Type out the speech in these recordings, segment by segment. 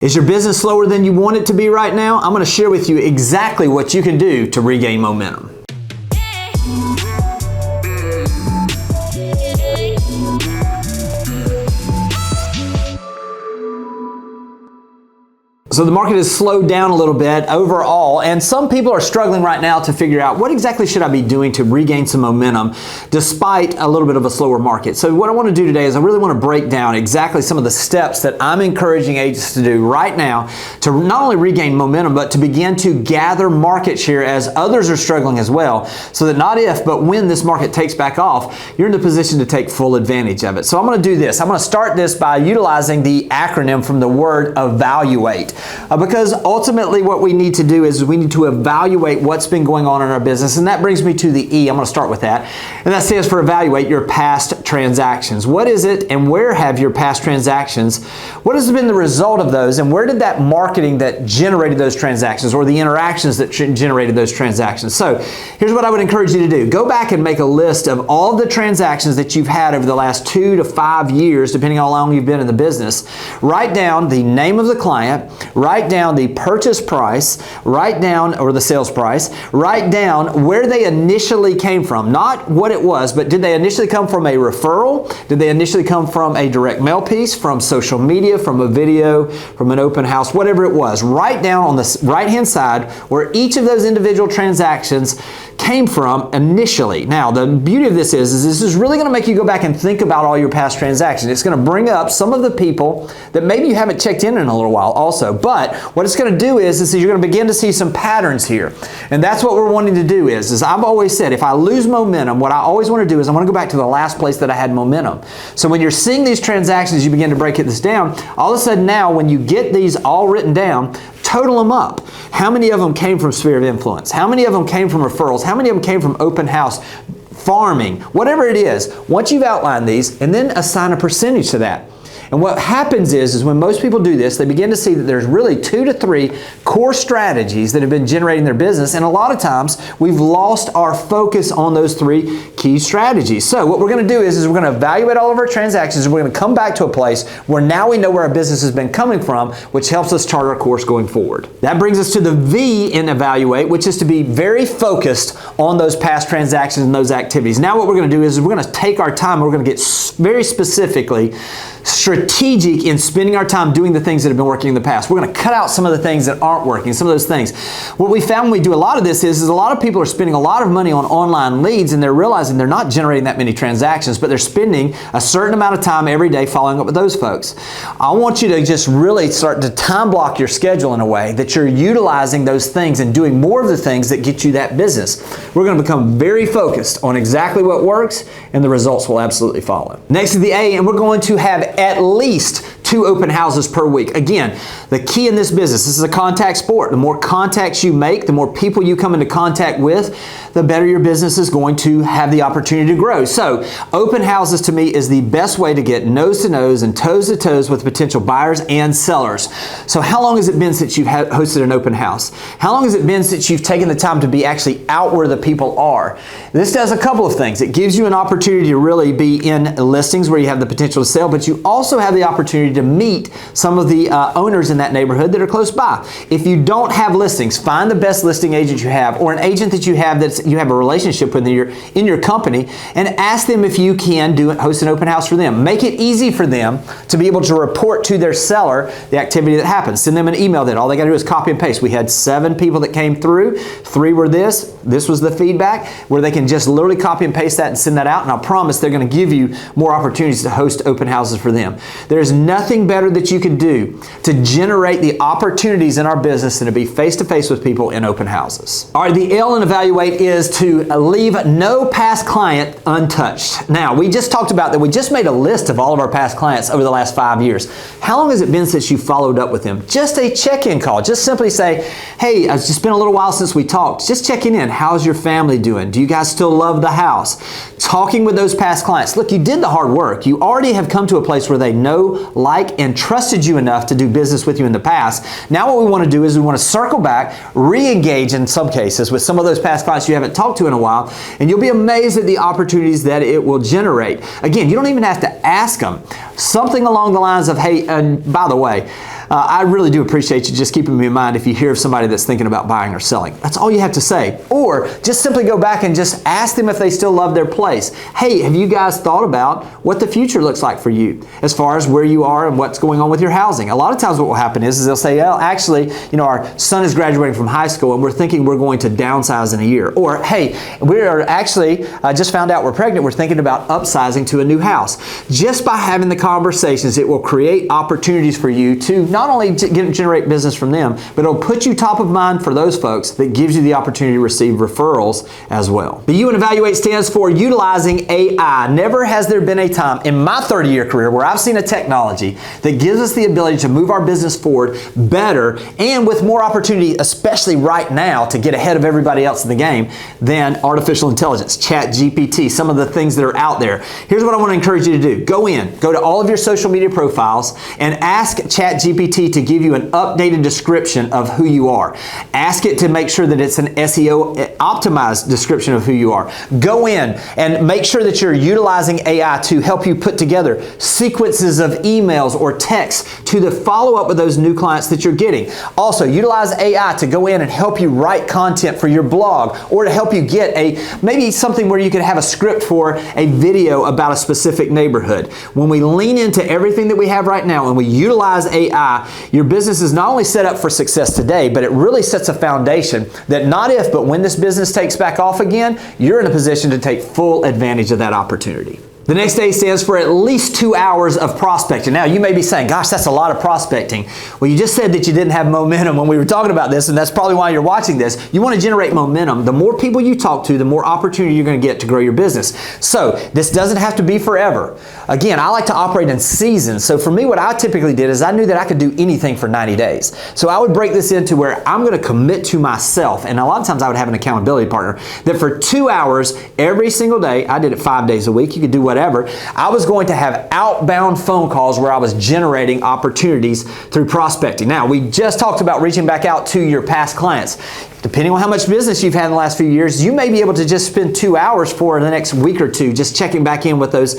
Is your business slower than you want it to be right now? I'm going to share with you exactly what you can do to regain momentum. So the market has slowed down a little bit overall, and some people are struggling right now to figure out what exactly should I be doing to regain some momentum despite a little bit of a slower market. So what I want to do today is I really want to break down exactly some of the steps that I'm encouraging agents to do right now to not only regain momentum, but to begin to gather market share as others are struggling as well, so that not if, but when this market takes back off, you're in the position to take full advantage of it. So I'm going to do this. I'm going to start this by utilizing the acronym from the word evaluate. Because ultimately what we need to do is we need to evaluate what's been going on in our business, and that brings me to the E. I'm going to start with that, and that stands for evaluate your past transactions. What is it and where have your past transactions, what has been the result of those, and where did that marketing that generated those transactions or the interactions that generated those transactions? So here's what I would encourage you to do. Go back and make a list of all the transactions that you've had over the last 2 to 5 years, depending on how long you've been in the business. Write down the name of the client, write down the purchase price, write down, or the sales price, write down where they initially came from. Not what it was, but did they initially come from a referral? Did they initially come from a direct mail piece, from social media, from a video, from an open house, whatever it was? Write down on the right-hand side where each of those individual transactions came from initially. Now, the beauty of this is this is really going to make you go back and think about all your past transactions. It's going to bring up some of the people that maybe you haven't checked in a little while also. But what it's going to do is you're going to begin to see some patterns here. And that's what we're wanting to do is I've always said, if I lose momentum, what I always want to do is I want to go back to the last place that I had momentum. So when you're seeing these transactions, you begin to break this down. All of a sudden now, when you get these all written down, total them up. How many of them came from sphere of influence? How many of them came from referrals? How many of them came from open house, farming, whatever it is? Once you've outlined these, and then assign a percentage to that. And what happens is when most people do this, they begin to see that there's really 2 to 3 core strategies that have been generating their business. And a lot of times we've lost our focus on those 3 key strategies. So what we're going to do is we're going to evaluate all of our transactions, and we're going to come back to a place where now we know where our business has been coming from, which helps us chart our course going forward. That brings us to the V in evaluate, which is to be very focused on those past transactions and those activities. Now what we're going to do is we're going to take our time, we're going to get very specifically strategic in spending our time doing the things that have been working in the past. We're going to cut out some of the things that aren't working, some of those things. What we found when we do a lot of this is a lot of people are spending a lot of money on online leads, and they're realizing they're not generating that many transactions, but they're spending a certain amount of time every day following up with those folks. I want you to just really start to time block your schedule in a way that you're utilizing those things and doing more of the things that get you that business. We're going to become very focused on exactly what works, and the results will absolutely follow. Next is the A, and we're going to have at least 2 open houses per week. Again, the key in this business, this is a contact sport. The more contacts you make, the more people you come into contact with, the better your business is going to have the opportunity to grow. So open houses to me is the best way to get nose to nose and toes to toes with potential buyers and sellers. So how long has it been since you've hosted an open house? How long has it been since you've taken the time to be actually out where the people are? This does a couple of things. It gives you an opportunity to really be in listings where you have the potential to sell, but you also have the opportunity to meet some of the owners in that neighborhood that are close by. If you don't have listings, find the best listing agent you have, or an agent that you have you have a relationship with in your company, and ask them if you can host an open house for them. Make it easy for them to be able to report to their seller the activity that happens. Send them an email that all they got to do is copy and paste. We had 7 people that came through, 3 were this was the feedback, where they can just literally copy and paste that and send that out, and I promise they're going to give you more opportunities to host open houses for them. There's nothing better that you can do to generate the opportunities in our business than to be face-to-face with people in open houses. All right, the L in evaluate is to leave no past client untouched. Now, we just talked about that. We just made a list of all of our past clients over the last 5 years. How long has it been since you followed up with them? Just a check-in call. Just simply say, hey, it's just been a little while since we talked. Just checking in. How's your family doing? Do you guys still love the house? Talking with those past clients. Look, you did the hard work. You already have come to a place where they know, like, and trusted you enough to do business with you in the past. Now what we want to do is we want to circle back, re-engage in some cases with some of those past clients you haven't talked to in a while, and you'll be amazed at the opportunities that it will generate. Again, you don't even have to ask them. Something along the lines of, hey, and by the way, I really do appreciate you just keeping me in mind if you hear of somebody that's thinking about buying or selling. That's all you have to say. Or just simply go back and just ask them if they still love their place. Hey, have you guys thought about what the future looks like for you as far as where you are and what's going on with your housing? A lot of times what will happen is they'll say, well, actually, our son is graduating from high school and we're thinking we're going to downsize in a year. Or, hey, we are actually just found out we're pregnant. We're thinking about upsizing to a new house. Just by having the conversations, it will create opportunities for you to not only generate business from them, but it'll put you top of mind for those folks that gives you the opportunity to receive referrals as well. The U in Evaluate stands for utilizing AI. Never has there been a time in my 30-year career where I've seen a technology that gives us the ability to move our business forward better and with more opportunity, especially right now, to get ahead of everybody else in the game than artificial intelligence, ChatGPT, some of the things that are out there. Here's what I want to encourage you to do. Go to all of your social media profiles and ask ChatGPT to give you an updated description of who you are. Ask it to make sure that it's an SEO optimized description of who you are. Go in and make sure that you're utilizing AI to help you put together sequences of emails or texts to the follow-up with those new clients that you're getting. Also, utilize AI to go in and help you write content for your blog or to help you get maybe something where you could have a script for a video about a specific neighborhood. When we lean into everything that we have right now and we utilize AI, your business is not only set up for success today, but it really sets a foundation that not if, but when this business takes back off again, you're in a position to take full advantage of that opportunity. The next A stands for at least 2 hours of prospecting. Now, you may be saying, gosh, that's a lot of prospecting. Well, you just said that you didn't have momentum when we were talking about this, and that's probably why you're watching this. You want to generate momentum. The more people you talk to, the more opportunity you're going to get to grow your business. So this doesn't have to be forever. Again, I like to operate in seasons. So for me, what I typically did is I knew that I could do anything for 90 days. So I would break this into where I'm going to commit to myself, and a lot of times I would have an accountability partner, that for 2 hours every single day, I did it 5 days a week, you could do whatever, I was going to have outbound phone calls where I was generating opportunities through prospecting. Now, we just talked about reaching back out to your past clients. Depending on how much business you've had in the last few years, you may be able to just spend 2 hours for the next week or two just checking back in with those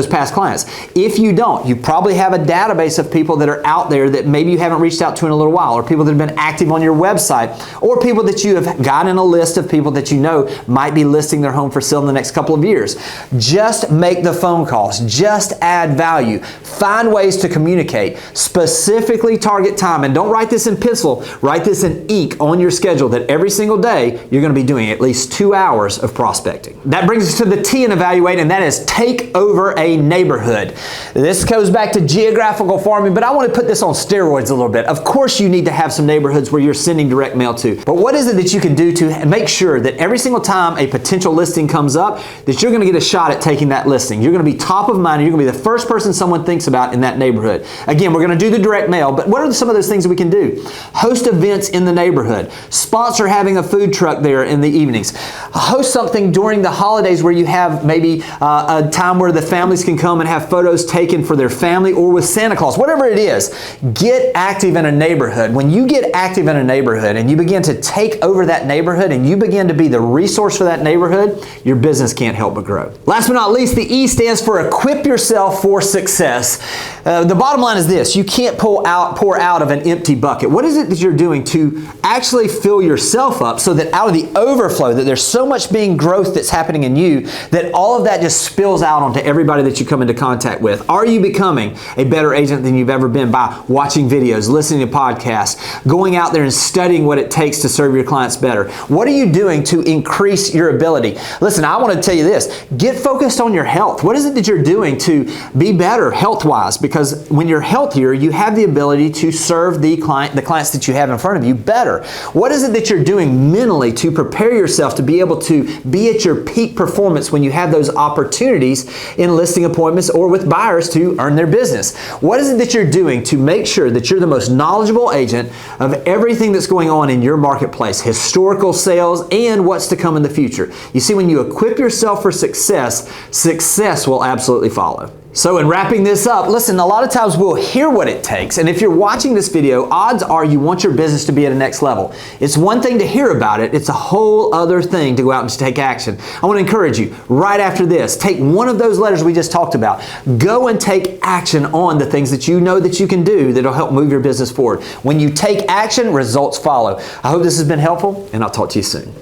past clients. If you don't, you probably have a database of people that are out there that maybe you haven't reached out to in a little while, or people that have been active on your website, or people that you have gotten a list of people that you know might be listing their home for sale in the next couple of years. Just make the phone calls. Just add value. Find ways to communicate. Specifically target time. And don't write this in pencil. Write this in ink on your schedule that every single day you're going to be doing at least 2 hours of prospecting. That brings us to the T in Evaluate, and that is take over a neighborhood. This goes back to geographical farming, but I want to put this on steroids a little bit. Of course you need to have some neighborhoods where you're sending direct mail to, but what is it that you can do to make sure that every single time a potential listing comes up, that you're going to get a shot at taking that listing? You're going to be top of mind, and you're going to be the first person someone thinks about in that neighborhood. Again, we're going to do the direct mail, but what are some of those things that we can do? Host events in the neighborhood. Sponsor having a food truck there in the evenings. Host something during the holidays where you have maybe a time where the families can come and have photos taken for their family or with Santa Claus. Whatever it is, get active in a neighborhood. When you get active in a neighborhood and you begin to take over that neighborhood and you begin to be the resource for that neighborhood, your business can't help but grow. Last but not least, the E stands for equip yourself for success. The bottom line is this: you can't pour out of an empty bucket. What is it that you're doing to actually fill yourself up so that out of the overflow, that there's so much being growth that's happening in you that all of that just spills out onto everybody that you come into contact with? Are you becoming a better agent than you've ever been by watching videos, listening to podcasts, going out there and studying what it takes to serve your clients better? What are you doing to increase your ability? Listen, I want to tell you this: get focused on your health. What is it that you're doing to be better health-wise? Because when you're healthier, you have the ability to serve the clients that you have in front of you better. What is it that you're doing mentally to prepare yourself to be able to be at your peak performance when you have those opportunities in listing appointments or with buyers to earn their business? What is it that you're doing to make sure that you're the most knowledgeable agent of everything that's going on in your marketplace, historical sales, and what's to come in the future? You see, when you equip yourself for success, success will absolutely follow. So in wrapping this up, listen, a lot of times we'll hear what it takes, and if you're watching this video, odds are you want your business to be at a next level. It's one thing to hear about it, it's a whole other thing to go out and take action. I want to encourage you, right after this, take one of those letters we just talked about. Go and take action on the things that you know that you can do that'll help move your business forward. When you take action, results follow. I hope this has been helpful, and I'll talk to you soon.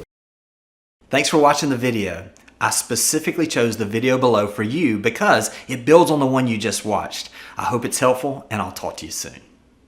Thanks for watching the video. I specifically chose the video below for you because it builds on the one you just watched. I hope it's helpful, and I'll talk to you soon.